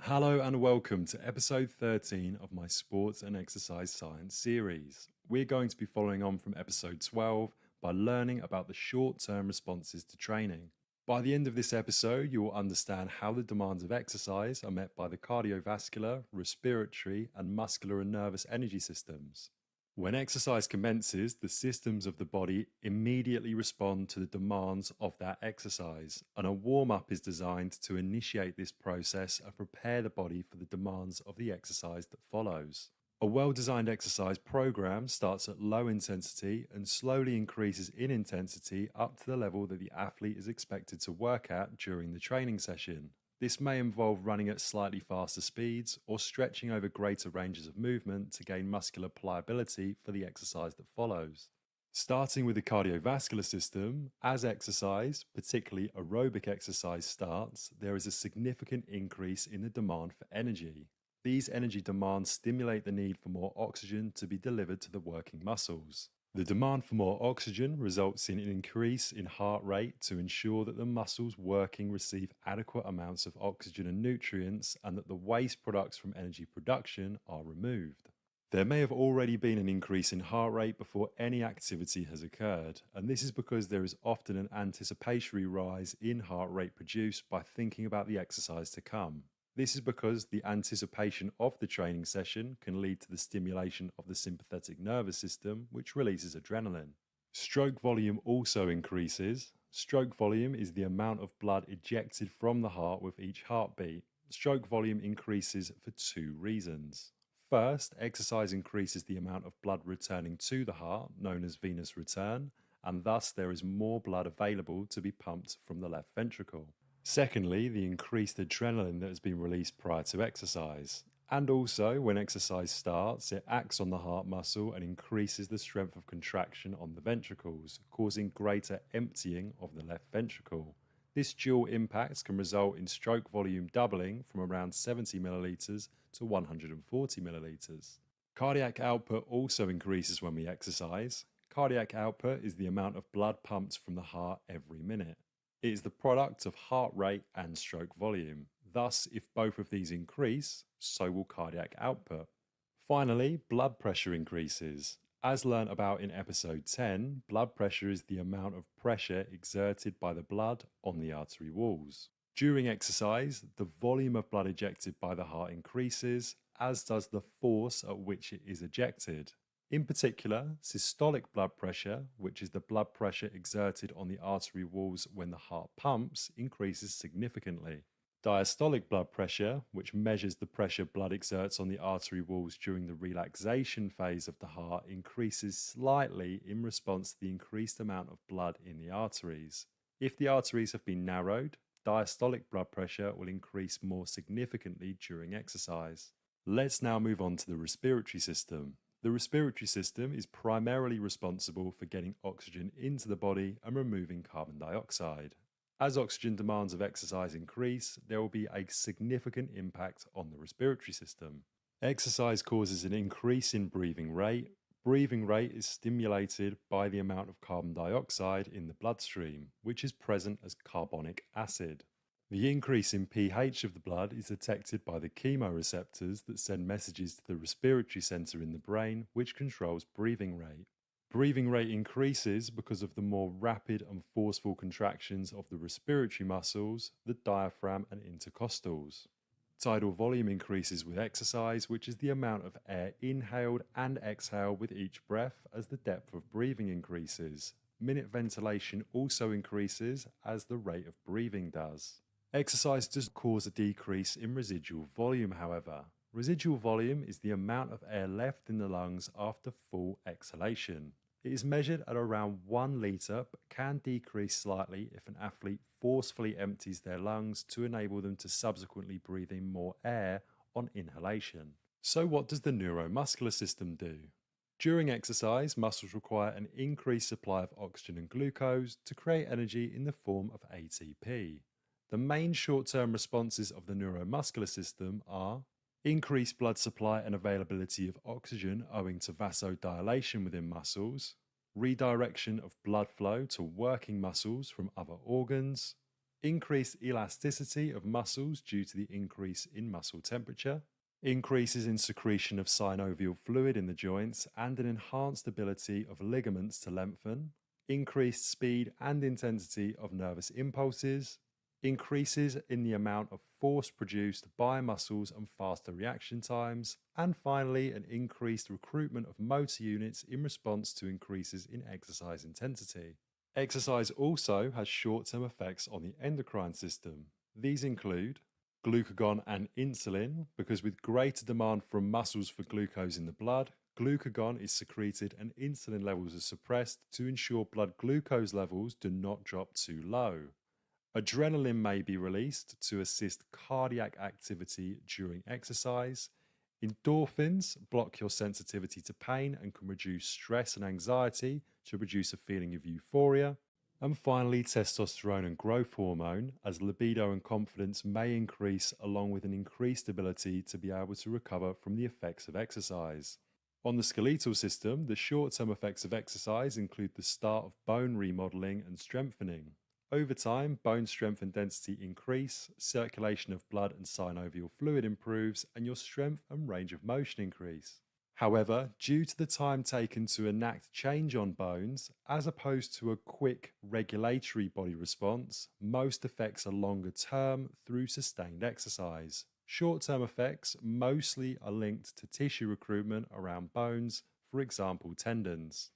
Hello and welcome to episode 13 of my sports and exercise science series. We're going to be following on from episode 12 by learning about the short-term responses to training. By the end of this episode, you will understand how the demands of exercise are met by the cardiovascular, respiratory, and muscular and nervous energy systems. When exercise commences, the systems of the body immediately respond to the demands of that exercise, and a warm up is designed to initiate this process and prepare the body for the demands of the exercise that follows. A well designed exercise program starts at low intensity and slowly increases in intensity up to the level that the athlete is expected to work at during the training session. This may involve running at slightly faster speeds or stretching over greater ranges of movement to gain muscular pliability for the exercise that follows. Starting with the cardiovascular system, as exercise, particularly aerobic exercise, starts, there is a significant increase in the demand for energy. These energy demands stimulate the need for more oxygen to be delivered to the working muscles. The demand for more oxygen results in an increase in heart rate to ensure that the muscles working receive adequate amounts of oxygen and nutrients and that the waste products from energy production are removed. There may have already been an increase in heart rate before any activity has occurred, and this is because there is often an anticipatory rise in heart rate produced by thinking about the exercise to come. This is because the anticipation of the training session can lead to the stimulation of the sympathetic nervous system, which releases adrenaline. Stroke volume also increases. Stroke volume is the amount of blood ejected from the heart with each heartbeat. Stroke volume increases for two reasons. First, exercise increases the amount of blood returning to the heart, known as venous return, and thus there is more blood available to be pumped from the left ventricle. Secondly, the increased adrenaline that has been released prior to exercise. And also, when exercise starts, it acts on the heart muscle and increases the strength of contraction on the ventricles, causing greater emptying of the left ventricle. This dual impact can result in stroke volume doubling from around 70 milliliters to 140 milliliters. Cardiac output also increases when we exercise. Cardiac output is the amount of blood pumped from the heart every minute. It is the product of heart rate and stroke volume. Thus, if both of these increase, so will cardiac output. Finally, blood pressure increases. As learnt about in episode 10, blood pressure is the amount of pressure exerted by the blood on the artery walls. During exercise, the volume of blood ejected by the heart increases, as does the force at which it is ejected. In particular, systolic blood pressure, which is the blood pressure exerted on the artery walls when the heart pumps, increases significantly. Diastolic blood pressure, which measures the pressure blood exerts on the artery walls during the relaxation phase of the heart, increases slightly in response to the increased amount of blood in the arteries. If the arteries have been narrowed, diastolic blood pressure will increase more significantly during exercise. Let's now move on to the respiratory system. The respiratory system is primarily responsible for getting oxygen into the body and removing carbon dioxide. As oxygen demands of exercise increase, there will be a significant impact on the respiratory system. Exercise causes an increase in breathing rate. Breathing rate is stimulated by the amount of carbon dioxide in the bloodstream, which is present as carbonic acid. The increase in pH of the blood is detected by the chemoreceptors that send messages to the respiratory center in the brain, which controls breathing rate. Breathing rate increases because of the more rapid and forceful contractions of the respiratory muscles, the diaphragm and intercostals. Tidal volume increases with exercise, which is the amount of air inhaled and exhaled with each breath as the depth of breathing increases. Minute ventilation also increases as the rate of breathing does. Exercise does cause a decrease in residual volume, however. Residual volume is the amount of air left in the lungs after full exhalation. It is measured at around 1 litre but can decrease slightly if an athlete forcefully empties their lungs to enable them to subsequently breathe in more air on inhalation. So what does the neuromuscular system do? During exercise, muscles require an increased supply of oxygen and glucose to create energy in the form of ATP. The main short-term responses of the neuromuscular system are increased blood supply and availability of oxygen owing to vasodilation within muscles, redirection of blood flow to working muscles from other organs, increased elasticity of muscles due to the increase in muscle temperature, increases in secretion of synovial fluid in the joints, and an enhanced ability of ligaments to lengthen, increased speed and intensity of nervous impulses, increases in the amount of force produced by muscles and faster reaction times, and finally, an increased recruitment of motor units in response to increases in exercise intensity. Exercise also has short-term effects on the endocrine system. These include glucagon and insulin, because with greater demand from muscles for glucose in the blood, glucagon is secreted and insulin levels are suppressed to ensure blood glucose levels do not drop too low. Adrenaline may be released to assist cardiac activity during exercise. Endorphins block your sensitivity to pain and can reduce stress and anxiety to produce a feeling of euphoria. And finally, testosterone and growth hormone, as libido and confidence may increase along with an increased ability to be able to recover from the effects of exercise. On the skeletal system, the short-term effects of exercise include the start of bone remodeling and strengthening. Over time, bone strength and density increase, circulation of blood and synovial fluid improves, and your strength and range of motion increase. However, due to the time taken to enact change on bones, as opposed to a quick regulatory body response, most effects are longer term through sustained exercise. Short-term effects mostly are linked to tissue recruitment around bones, for example tendons.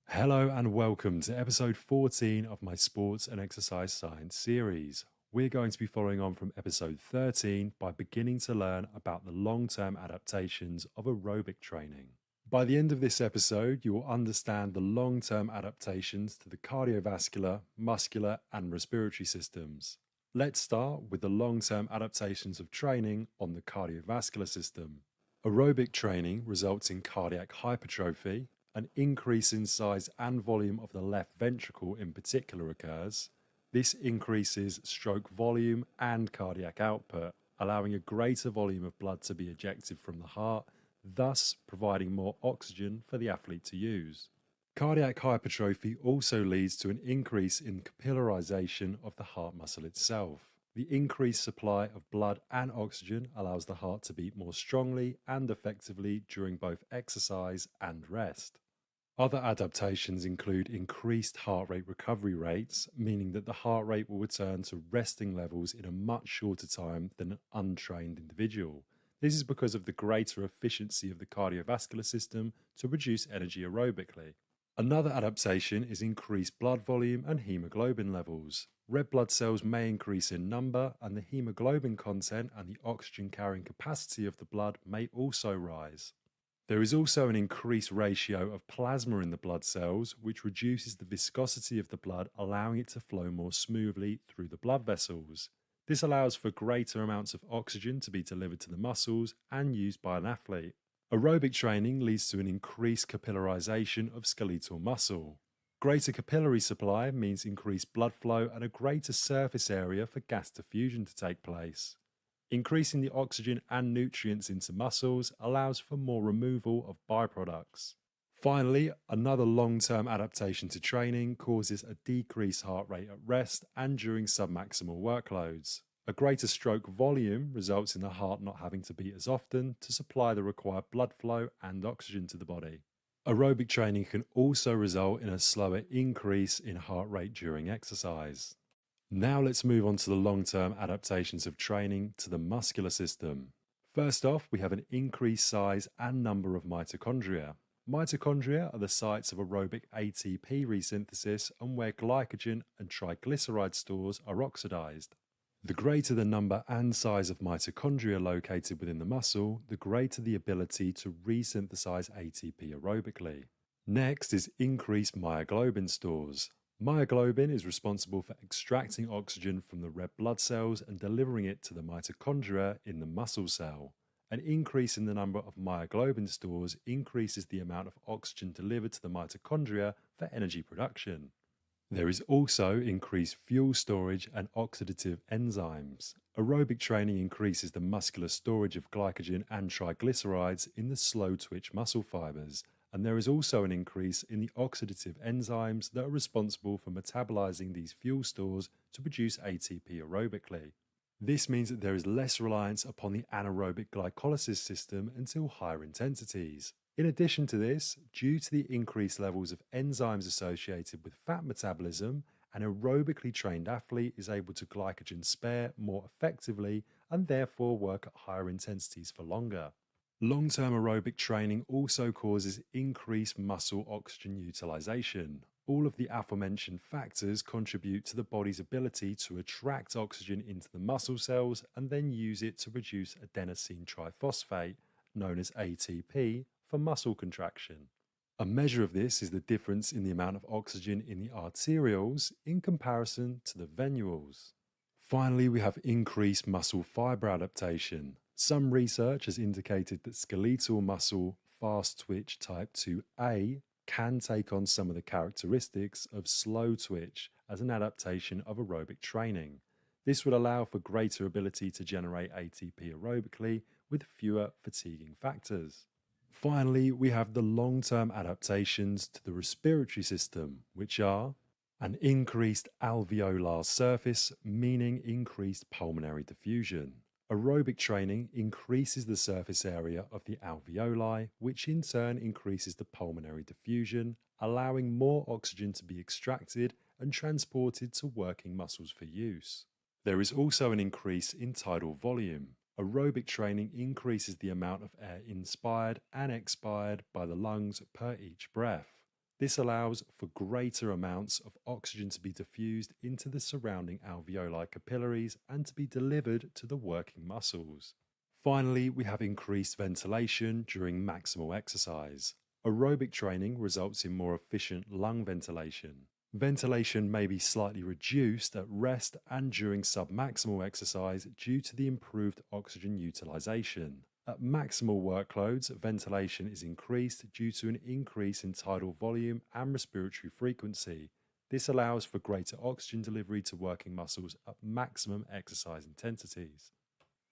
Hello and welcome to episode 14 of my Sports and Exercise Science series. We're going to be following on from episode 13 by beginning to learn about the long-term adaptations of aerobic training. By the end of this episode, you will understand the long-term adaptations to the cardiovascular, muscular, and respiratory systems. Let's start with the long-term adaptations of training on the cardiovascular system. Aerobic training results in cardiac hypertrophy. An increase in size and volume of the left ventricle in particular occurs. This increases stroke volume and cardiac output, allowing a greater volume of blood to be ejected from the heart, thus providing more oxygen for the athlete to use. Cardiac hypertrophy also leads to an increase in capillarization of the heart muscle itself. The increased supply of blood and oxygen allows the heart to beat more strongly and effectively during both exercise and rest. Other adaptations include increased heart rate recovery rates, meaning that the heart rate will return to resting levels in a much shorter time than an untrained individual. This is because of the greater efficiency of the cardiovascular system to produce energy aerobically. Another adaptation is increased blood volume and hemoglobin levels. Red blood cells may increase in number, and the hemoglobin content and the oxygen carrying capacity of the blood may also rise. There is also an increased ratio of plasma in the blood cells, which reduces the viscosity of the blood, allowing it to flow more smoothly through the blood vessels. This allows for greater amounts of oxygen to be delivered to the muscles and used by an athlete. Aerobic training leads to an increased capillarization of skeletal muscle. Greater capillary supply means increased blood flow and a greater surface area for gas diffusion to take place. Increasing the oxygen and nutrients into muscles allows for more removal of byproducts. Finally, another long-term adaptation to training causes a decreased heart rate at rest and during submaximal workloads. A greater stroke volume results in the heart not having to beat as often to supply the required blood flow and oxygen to the body. Aerobic training can also result in a slower increase in heart rate during exercise. Now let's move on to the long-term adaptations of training to the muscular system. First off, we have an increased size and number of mitochondria. Mitochondria are the sites of aerobic ATP resynthesis and where glycogen and triglyceride stores are oxidized. The greater the number and size of mitochondria located within the muscle, the greater the ability to resynthesize ATP aerobically. Next is increased myoglobin stores. Myoglobin is responsible for extracting oxygen from the red blood cells and delivering it to the mitochondria in the muscle cell. An increase in the number of myoglobin stores increases the amount of oxygen delivered to the mitochondria for energy production. There is also increased fuel storage and oxidative enzymes. Aerobic training increases the muscular storage of glycogen and triglycerides in the slow twitch muscle fibers, and there is also an increase in the oxidative enzymes that are responsible for metabolizing these fuel stores to produce ATP aerobically. This means that there is less reliance upon the anaerobic glycolysis system until higher intensities. In addition to this, due to the increased levels of enzymes associated with fat metabolism, an aerobically trained athlete is able to glycogen spare more effectively and therefore work at higher intensities for longer. Long-term aerobic training also causes increased muscle oxygen utilization. All of the aforementioned factors contribute to the body's ability to attract oxygen into the muscle cells and then use it to produce adenosine triphosphate, known as ATP, for muscle contraction. A measure of this is the difference in the amount of oxygen in the arterioles in comparison to the venules. Finally, we have increased muscle fiber adaptation. Some research has indicated that skeletal muscle fast twitch type 2A can take on some of the characteristics of slow twitch as an adaptation of aerobic training. This would allow for greater ability to generate ATP aerobically with fewer fatiguing factors. Finally, we have the long-term adaptations to the respiratory system, which are an increased alveolar surface, meaning increased pulmonary diffusion. Aerobic training increases the surface area of the alveoli, which in turn increases the pulmonary diffusion, allowing more oxygen to be extracted and transported to working muscles for use. There is also an increase in tidal volume. Aerobic training increases the amount of air inspired and expired by the lungs per each breath. This allows for greater amounts of oxygen to be diffused into the surrounding alveoli capillaries and to be delivered to the working muscles. Finally, we have increased ventilation during maximal exercise. Aerobic training results in more efficient lung ventilation. Ventilation may be slightly reduced at rest and during submaximal exercise due to the improved oxygen utilization. At maximal workloads, ventilation is increased due to an increase in tidal volume and respiratory frequency. This allows for greater oxygen delivery to working muscles at maximum exercise intensities.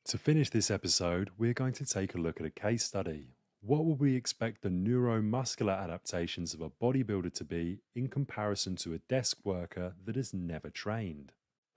To finish this episode, we're going to take a look at a case study. What would we expect the neuromuscular adaptations of a bodybuilder to be in comparison to a desk worker that has never trained?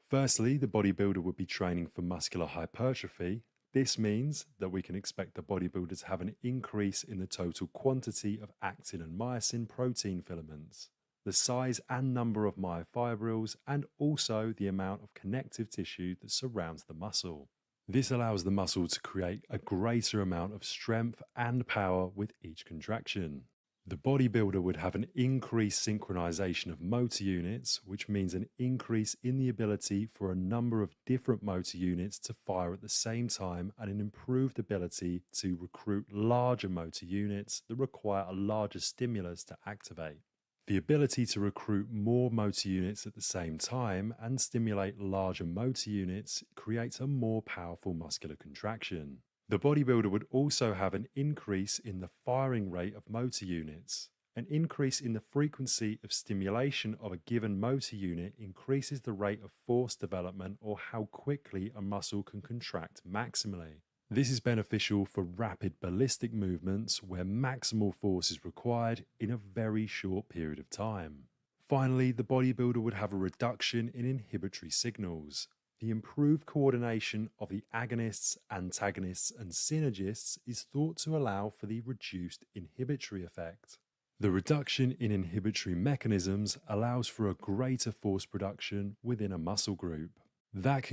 Firstly, the bodybuilder would be training for muscular hypertrophy. This means that we can expect the bodybuilder to have an increase in the total quantity of actin and myosin protein filaments, the size and number of myofibrils, and also the amount of connective tissue that surrounds the muscle. This allows the muscle to create a greater amount of strength and power with each contraction. The bodybuilder would have an increased synchronization of motor units, which means an increase in the ability for a number of different motor units to fire at the same time and an improved ability to recruit larger motor units that require a larger stimulus to activate. The ability to recruit more motor units at the same time and stimulate larger motor units creates a more powerful muscular contraction. The bodybuilder would also have an increase in the firing rate of motor units. An increase in the frequency of stimulation of a given motor unit increases the rate of force development or how quickly a muscle can contract maximally. This is beneficial for rapid ballistic movements where maximal force is required in a very short period of time. Finally, the bodybuilder would have a reduction in inhibitory signals. The improved coordination of the agonists, antagonists, and synergists is thought to allow for the reduced inhibitory effect. The reduction in inhibitory mechanisms allows for a greater force production within a muscle group. That can